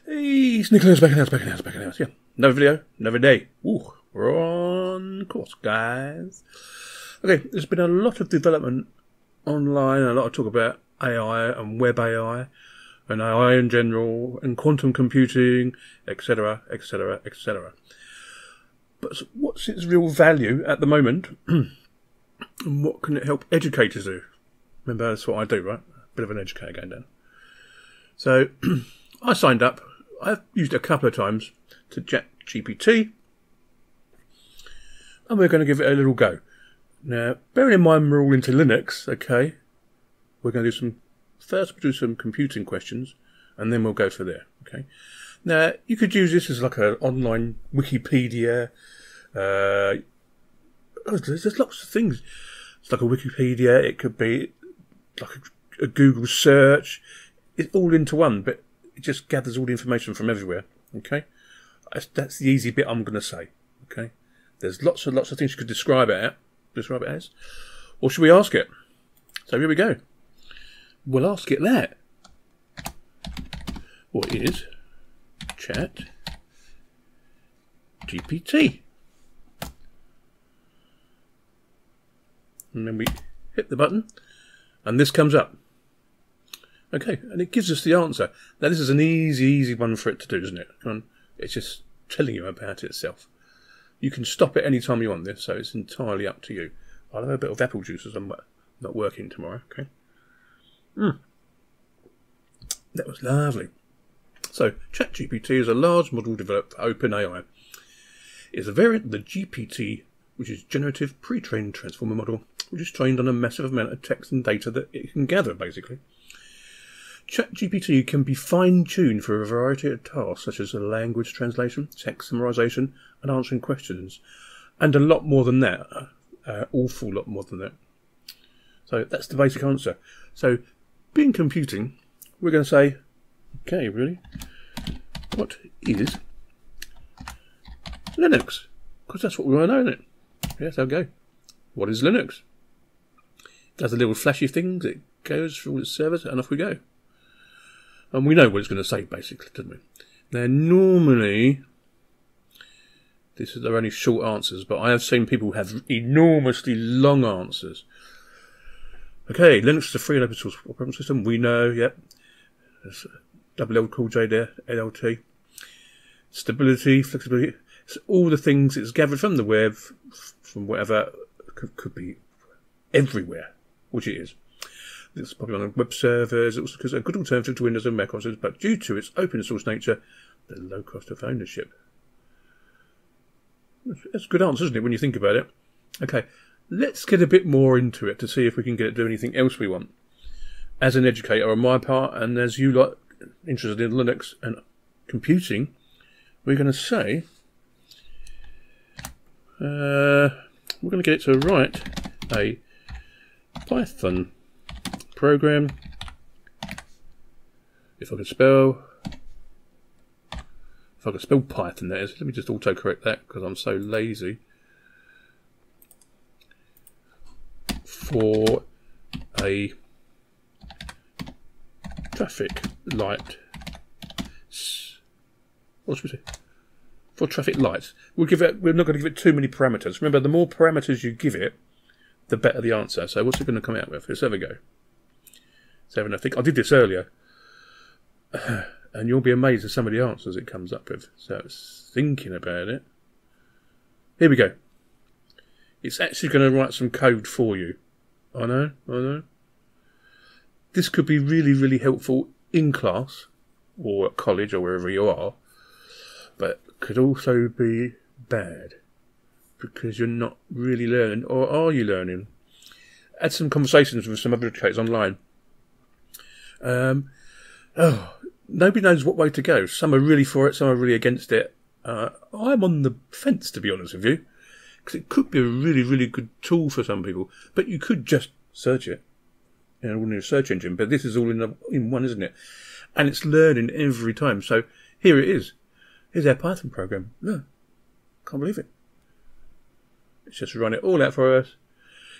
Hey, it's Nicholas, back in the house. Yeah, another video, another day. Ooh, we're on course, guys. Okay, there's been a lot of development online, a lot of talk about AI and web AI, and AI in general, and quantum computing, etc., etc., etc. But what's its real value at the moment, and what can it help educators do? Remember, that's what I do, right? A bit of an educator going down. So, I signed up. I've used it a couple of times to ChatGPT, and we're going to give it a little go. Now, bearing in mind we're all into Linux, okay, we're going to do we'll do some computing questions, and then we'll go for there, okay. Now, you could use this as like an online Wikipedia. There's lots of things. It's like a Wikipedia, it could be like a Google search. It's all into one, but it just gathers all the information from everywhere, okay? That's the easy bit I'm going to say, okay? There's lots of things you could describe it as. Or should we ask it? So here we go. We'll ask it that. What is ChatGPT? And then we hit the button, and this comes up. Okay, and it gives us the answer. Now, this is an easy one for it to do, isn't it? It's just telling you about itself. You can stop it any time you want this, so it's entirely up to you. I'll have a bit of apple juice as I'm not working tomorrow, okay? That was lovely. So, ChatGPT is a large model developed for OpenAI. It's a variant of the GPT, which is Generative Pre-trained Transformer Model, which is trained on a massive amount of text and data that it can gather, basically. ChatGPT can be fine-tuned for a variety of tasks, such as language translation, text summarization, and answering questions. And a lot more than that. Awful lot more than that. So that's the basic answer. So, being computing, we're going to say, okay, really? What is Linux? Because that's what we want to know, isn't it? Yes, I'll go. What is Linux? It does the little flashy things, it goes through all its servers, and off we go. And we know what it's going to say, basically, don't we? Now, normally, they're only short answers, but I have seen people have enormously long answers. Okay, Linux is a free and open source operating system. We know, yep. There's double L cool J there, LLT. Stability, flexibility. It's all the things it's gathered from the web, from whatever, could be everywhere, which it is. It's probably on web servers. It's a good alternative to Windows and Mac OS, but due to its open source nature, the low cost of ownership. That's a good answer, isn't it, when you think about it? Okay, let's get a bit more into it to see if we can get it to do anything else we want. As an educator on my part, and as you lot interested in Linux and computing, we're going to say we're going to get it to write a Python program, if I could spell Python, that is. Let me just autocorrect that because I'm so lazy. For a traffic light, what should we say? For traffic lights, we're not going to give it too many parameters. Remember, the more parameters you give it, the better the answer. So what's it going to come out with? Let's have a go. I think I did this earlier, and you'll be amazed at some of the answers it comes up with. So it's thinking about it. Here we go. It's actually going to write some code for you. I know. This could be really helpful in class, or at college, or wherever you are, but could also be bad, because you're not really learning, or are you learning? I had some conversations with some other educators online. Nobody knows what way to go. Some are really for it, some are really against it. I'm on the fence, to be honest with you, because it could be a really good tool for some people, but you could just search it in an ordinary search engine, but this is all in one, isn't it? And it's learning every time. So here it is. Here's our Python program. No, can't believe it. It's just run it all out for us.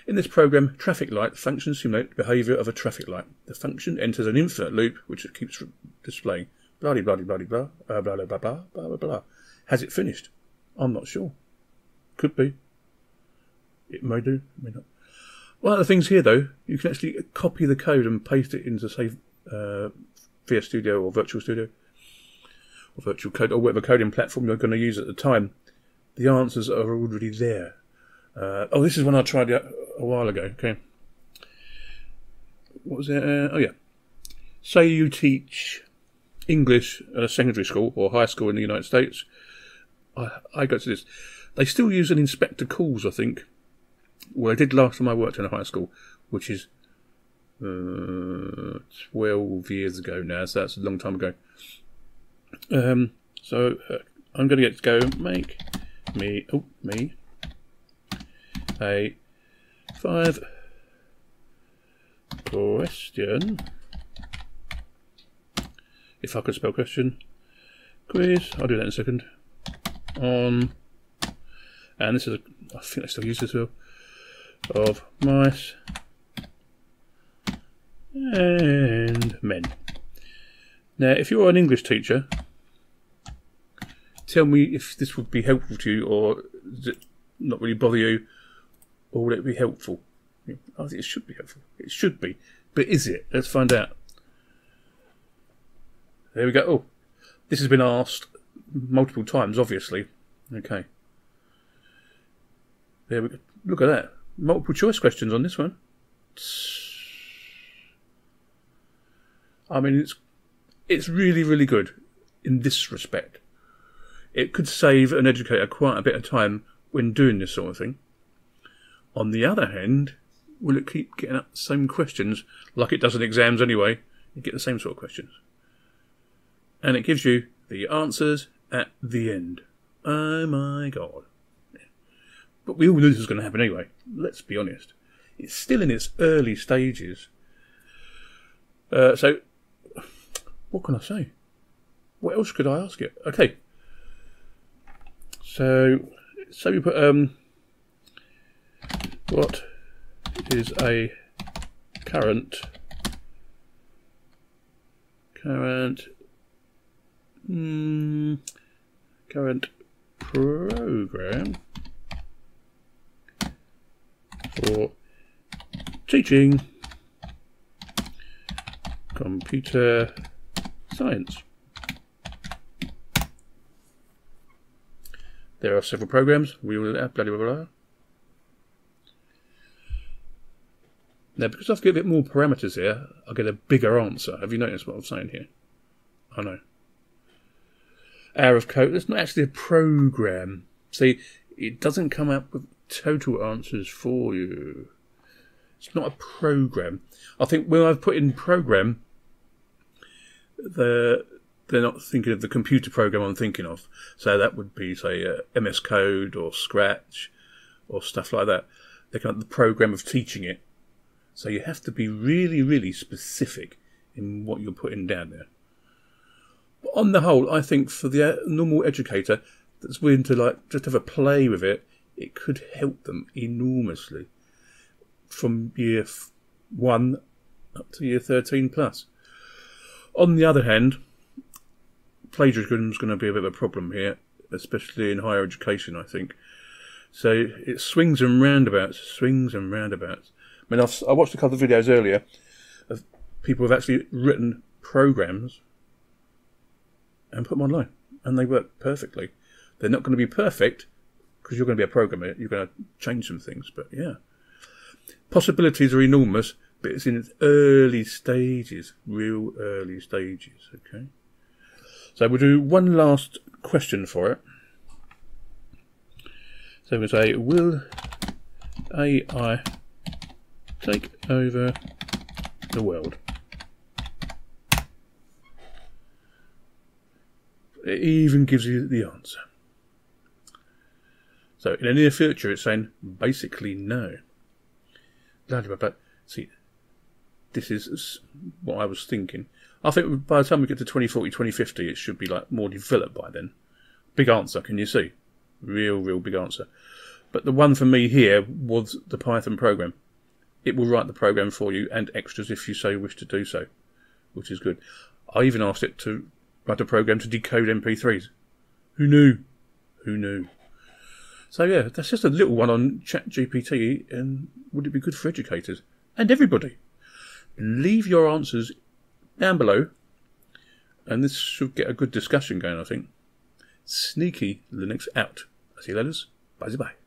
In this program, traffic light functions simulate the behaviour of a traffic light. The function enters an infinite loop, which it keeps displaying. blah blah blah blah blah blah blah blah blah blah blah. Has it finished? I'm not sure. Could be. It may do, may not. One of the things here, though, you can actually copy the code and paste it into, say, VS Studio or Virtual Studio or Virtual Code or whatever coding platform you're going to use at the time. The answers are already there. Oh, this is one I tried a while ago. Okay. What was it? Oh, yeah. Say you teach English at a secondary school or high school in the United States. I go to this. They still use an inspector calls, I think. Well, I did last time I worked in a high school, which is 12 years ago now, so that's a long time ago. So I'm going to get to go make me a 5-question, if I could spell question, quiz, I'll do that in a second, on, and this is, I think I still use this as well, of mice and men. Now, if you're an English teacher, tell me if this would be helpful to you, or does it not really bother you, or would it be helpful? I think it should be helpful. It should be. But is it? Let's find out. There we go. Oh, this has been asked multiple times, obviously. Okay. There we go. Look at that. Multiple choice questions on this one. I mean, it's really, really good in this respect. It could save an educator quite a bit of time when doing this sort of thing. On the other hand, will it keep getting up the same questions like it does in exams anyway? You get the same sort of questions. And it gives you the answers at the end. Oh my God. But we all knew this was going to happen anyway. Let's be honest. It's still in its early stages. So, what can I say? What else could I ask it? Okay. So we put, what is a current program for teaching computer science? There are several programs. We will blah blah blah. Now, because I've got a bit more parameters here, I'll get a bigger answer. Have you noticed what I'm saying here? I know. Hour of code. That's not actually a program. See, it doesn't come up with total answers for you. It's not a program. I think when I've put in program, they're not thinking of the computer program I'm thinking of. So that would be, say, MS Code or Scratch or stuff like that. They're kind of the program of teaching it. So you have to be really, really specific in what you're putting down there. But on the whole, I think for the normal educator that's willing to just have a play with it, it could help them enormously from year 1 up to year 13 plus. On the other hand, plagiarism is going to be a bit of a problem here, especially in higher education, I think. So it swings and roundabouts, swings and roundabouts. I mean, I watched a couple of videos earlier of people who've actually written programs and put them online, and they work perfectly. They're not going to be perfect because you're going to be a programmer. You're going to change some things, but yeah, possibilities are enormous. But it's in its early stages, real early stages. Okay, so we'll do one last question for it. So we'll say, will AI take over the world? It even gives you the answer. So in the near future, it's saying basically no. But see, this is what I was thinking. I think by the time we get to 2040, 2050, it should be more developed by then. Big answer, can you see? Real big answer. But the one for me here was the Python program. It will write the program for you and extras if you so wish to do so, which is good. I even asked it to write a program to decode MP3s. Who knew? Who knew? So yeah, that's just a little one on ChatGPT, and would it be good for educators and everybody? Leave your answers down below, and this should get a good discussion going, I think. Sneaky Linux out. I see you later. Bye bye.